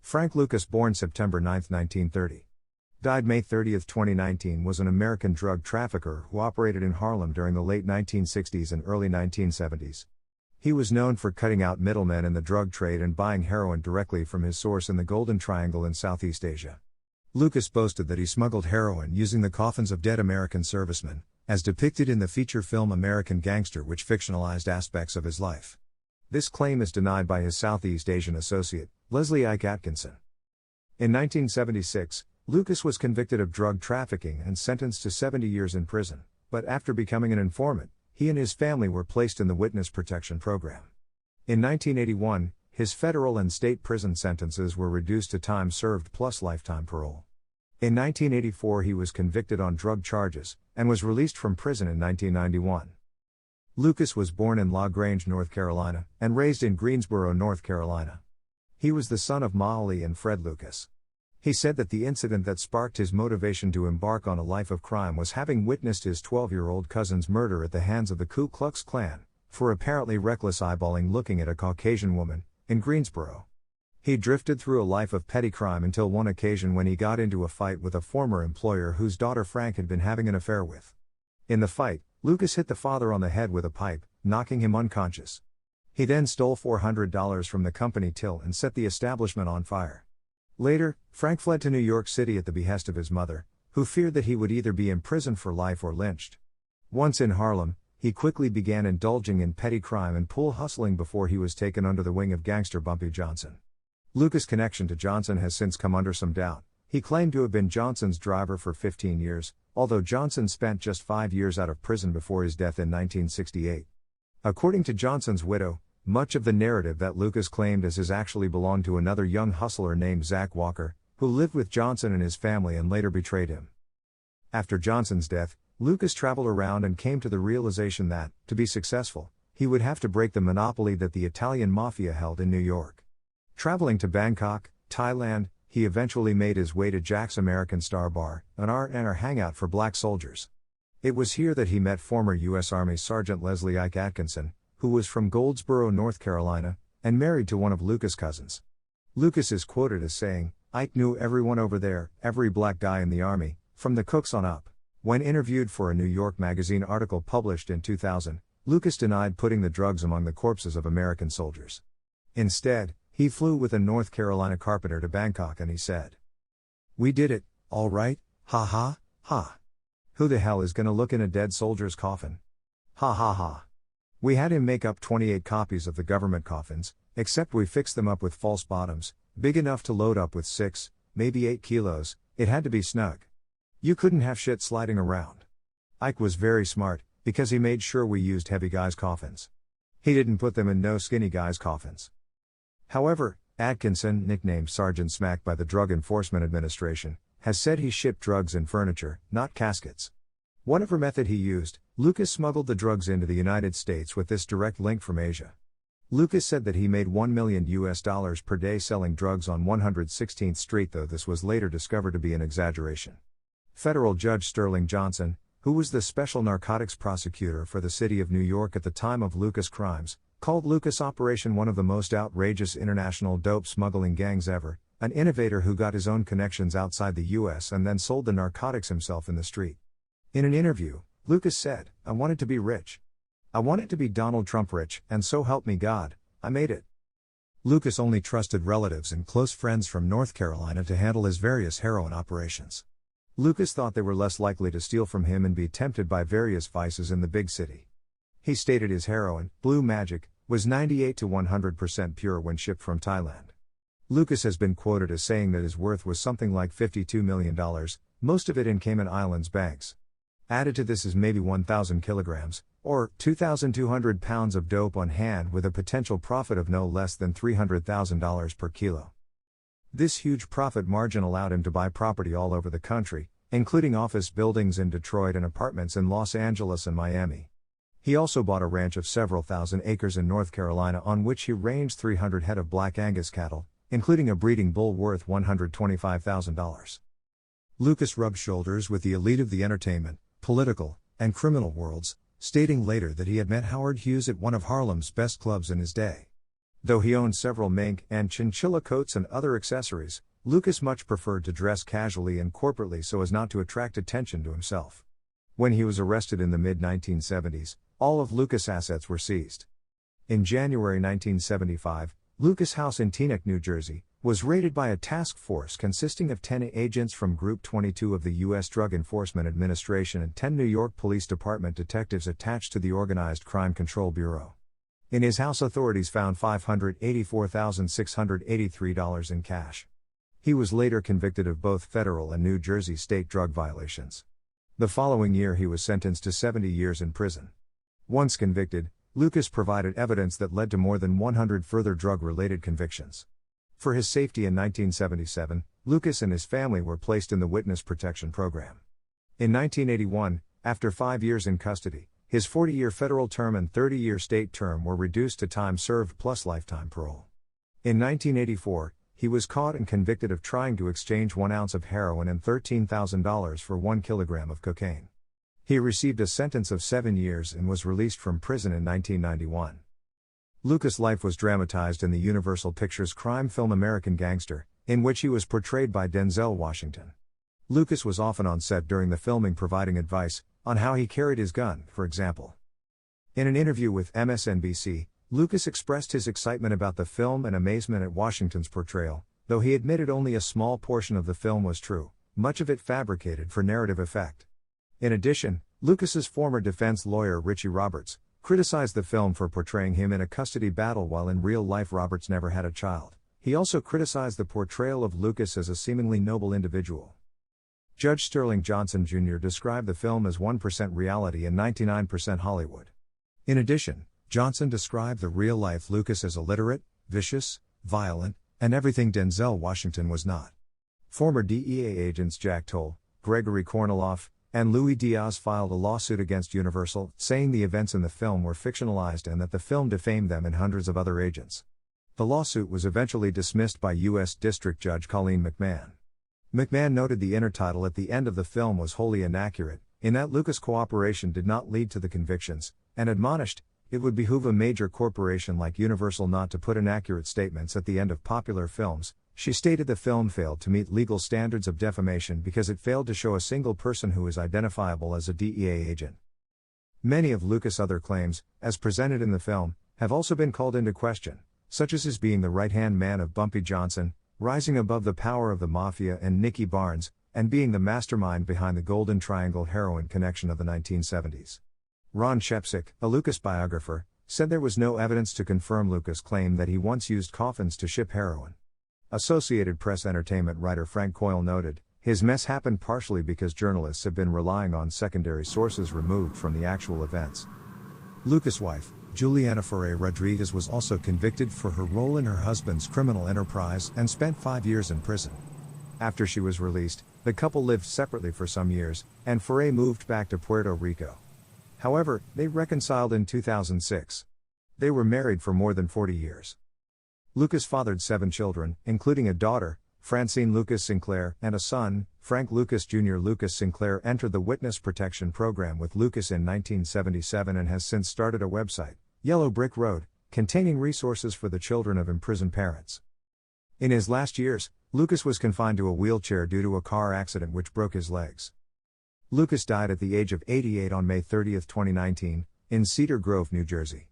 Frank Lucas, born September 9, 1930. Died May 30, 2019, was an American drug trafficker who operated in Harlem during the late 1960s and early 1970s. He was known for cutting out middlemen in the drug trade and buying heroin directly from his source in the Golden Triangle in Southeast Asia. Lucas boasted that he smuggled heroin using the coffins of dead American servicemen, as depicted in the feature film American Gangster, which fictionalized aspects of his life. This claim is denied by his Southeast Asian associate, Leslie Ike Atkinson. In 1976, Lucas was convicted of drug trafficking and sentenced to 70 years in prison, but after becoming an informant, he and his family were placed in the Witness Protection Program. In 1981, his federal and state prison sentences were reduced to time served plus lifetime parole. In 1984, he was convicted on drug charges, and was released from prison in 1991. Lucas was born in La Grange, North Carolina, and raised in Greensboro, North Carolina. He was the son of Molly and Fred Lucas. He said that the incident that sparked his motivation to embark on a life of crime was having witnessed his 12-year-old cousin's murder at the hands of the Ku Klux Klan, for apparently reckless eyeballing looking at a Caucasian woman, in Greensboro. He drifted through a life of petty crime until one occasion when he got into a fight with a former employer whose daughter Frank had been having an affair with. In the fight, Lucas hit the father on the head with a pipe, knocking him unconscious. He then stole $400 from the company till and set the establishment on fire. Later, Frank fled to New York City at the behest of his mother, who feared that he would either be imprisoned for life or lynched. Once in Harlem, he quickly began indulging in petty crime and pool hustling before he was taken under the wing of gangster Bumpy Johnson. Lucas' connection to Johnson has since come under some doubt. He claimed to have been Johnson's driver for 15 years, although Johnson spent just 5 years out of prison before his death in 1968. According to Johnson's widow, much of the narrative that Lucas claimed as his actually belonged to another young hustler named Zach Walker, who lived with Johnson and his family and later betrayed him. After Johnson's death, Lucas traveled around and came to the realization that, to be successful, he would have to break the monopoly that the Italian mafia held in New York. Traveling to Bangkok, Thailand, he eventually made his way to Jack's American Star Bar, an R&R hangout for black soldiers. It was here that he met former U.S. Army Sergeant Leslie Ike Atkinson, who was from Goldsboro, North Carolina, and married to one of Lucas' cousins. Lucas is quoted as saying, "Ike knew everyone over there, every black guy in the Army, from the cooks on up." When interviewed for a New York Magazine article published in 2000, Lucas denied putting the drugs among the corpses of American soldiers. Instead, he flew with a North Carolina carpenter to Bangkok and he said, "We did it, all right, ha ha, ha. Who the hell is gonna look in a dead soldier's coffin? Ha ha ha. We had him make up 28 copies of the government coffins, except we fixed them up with false bottoms, big enough to load up with 6, maybe 8 kilos, it had to be snug. You couldn't have shit sliding around." Ike was very smart, because he made sure we used heavy guys' coffins. He didn't put them in no skinny guys' coffins. However, Atkinson, nicknamed Sergeant Smack by the Drug Enforcement Administration, has said he shipped drugs in furniture, not caskets. Whatever method he used, Lucas smuggled the drugs into the United States with this direct link from Asia. Lucas said that he made $1 million per day selling drugs on 116th Street, though this was later discovered to be an exaggeration. Federal Judge Sterling Johnson, who was the special narcotics prosecutor for the city of New York at the time of Lucas' crimes, called Lucas' operation one of the most outrageous international dope smuggling gangs ever, an innovator who got his own connections outside the US and then sold the narcotics himself in the street. In an interview, Lucas said, "I wanted to be rich. I wanted to be Donald Trump rich, and so help me God, I made it." Lucas only trusted relatives and close friends from North Carolina to handle his various heroin operations. Lucas thought they were less likely to steal from him and be tempted by various vices in the big city. He stated his heroin, Blue Magic, was 98 to 100% pure when shipped from Thailand. Lucas has been quoted as saying that his worth was something like $52 million, most of it in Cayman Islands banks. Added to this is maybe 1,000 kilograms, or 2,200 pounds of dope on hand, with a potential profit of no less than $300,000 per kilo. This huge profit margin allowed him to buy property all over the country, including office buildings in Detroit and apartments in Los Angeles and Miami. He also bought a ranch of several thousand acres in North Carolina on which he ranged 300 head of Black Angus cattle, including a breeding bull worth $125,000. Lucas rubbed shoulders with the elite of the entertainment, political, and criminal worlds, stating later that he had met Howard Hughes at one of Harlem's best clubs in his day. Though he owned several mink and chinchilla coats and other accessories, Lucas much preferred to dress casually and corporately so as not to attract attention to himself. When he was arrested in the mid-1970s, all of Lucas' assets were seized. In January 1975, Lucas' house in Teaneck, New Jersey, was raided by a task force consisting of 10 agents from Group 22 of the U.S. Drug Enforcement Administration and 10 New York Police Department detectives attached to the Organized Crime Control Bureau. In his house, authorities found $584,683 in cash. He was later convicted of both federal and New Jersey state drug violations. The following year he was sentenced to 70 years in prison. Once convicted, Lucas provided evidence that led to more than 100 further drug-related convictions. For his safety in 1977, Lucas and his family were placed in the Witness Protection Program. In 1981, after 5 years in custody, his 40-year federal term and 30-year state term were reduced to time served plus lifetime parole. In 1984, he was caught and convicted of trying to exchange 1 ounce of heroin and $13,000 for 1 kilogram of cocaine. He received a sentence of 7 years and was released from prison in 1991. Lucas' life was dramatized in the Universal Pictures crime film American Gangster, in which he was portrayed by Denzel Washington. Lucas was often on set during the filming providing advice on how he carried his gun, for example. In an interview with MSNBC, Lucas expressed his excitement about the film and amazement at Washington's portrayal, though he admitted only a small portion of the film was true, much of it fabricated for narrative effect. In addition, Lucas's former defense lawyer Richie Roberts criticized the film for portraying him in a custody battle while in real life Roberts never had a child. He also criticized the portrayal of Lucas as a seemingly noble individual. Judge Sterling Johnson Jr. described the film as 1% reality and 99% Hollywood. In addition, Johnson described the real-life Lucas as illiterate, vicious, violent, and everything Denzel Washington was not. Former DEA agents Jack Toll, Gregory Korniloff, and Louis Diaz filed a lawsuit against Universal, saying the events in the film were fictionalized and that the film defamed them and hundreds of other agents. The lawsuit was eventually dismissed by U.S. District Judge Colleen McMahon. McMahon noted the intertitle at the end of the film was wholly inaccurate, in that Lucas' cooperation did not lead to the convictions, and admonished, it would behoove a major corporation like Universal not to put inaccurate statements at the end of popular films. She stated the film failed to meet legal standards of defamation because it failed to show a single person who is identifiable as a DEA agent. Many of Lucas' other claims, as presented in the film, have also been called into question, such as his being the right-hand man of Bumpy Johnson, rising above the power of the Mafia and Nicky Barnes, and being the mastermind behind the Golden Triangle heroin connection of the 1970s. Ron Shepsick, a Lucas biographer, said there was no evidence to confirm Lucas' claim that he once used coffins to ship heroin. Associated Press entertainment writer Frank Coyle noted, his mess happened partially because journalists have been relying on secondary sources removed from the actual events. Lucas' wife, Juliana Ferre Rodriguez, was also convicted for her role in her husband's criminal enterprise and spent 5 years in prison. After she was released, the couple lived separately for some years, and Ferre moved back to Puerto Rico. However, they reconciled in 2006. They were married for more than 40 years. Lucas fathered 7 children, including a daughter, Francine Lucas Sinclair, and a son, Frank Lucas Jr. Lucas Sinclair entered the Witness Protection Program with Lucas in 1977 and has since started a website, Yellow Brick Road, containing resources for the children of imprisoned parents. In his last years, Lucas was confined to a wheelchair due to a car accident which broke his legs. Lucas died at the age of 88 on May 30, 2019, in Cedar Grove, New Jersey.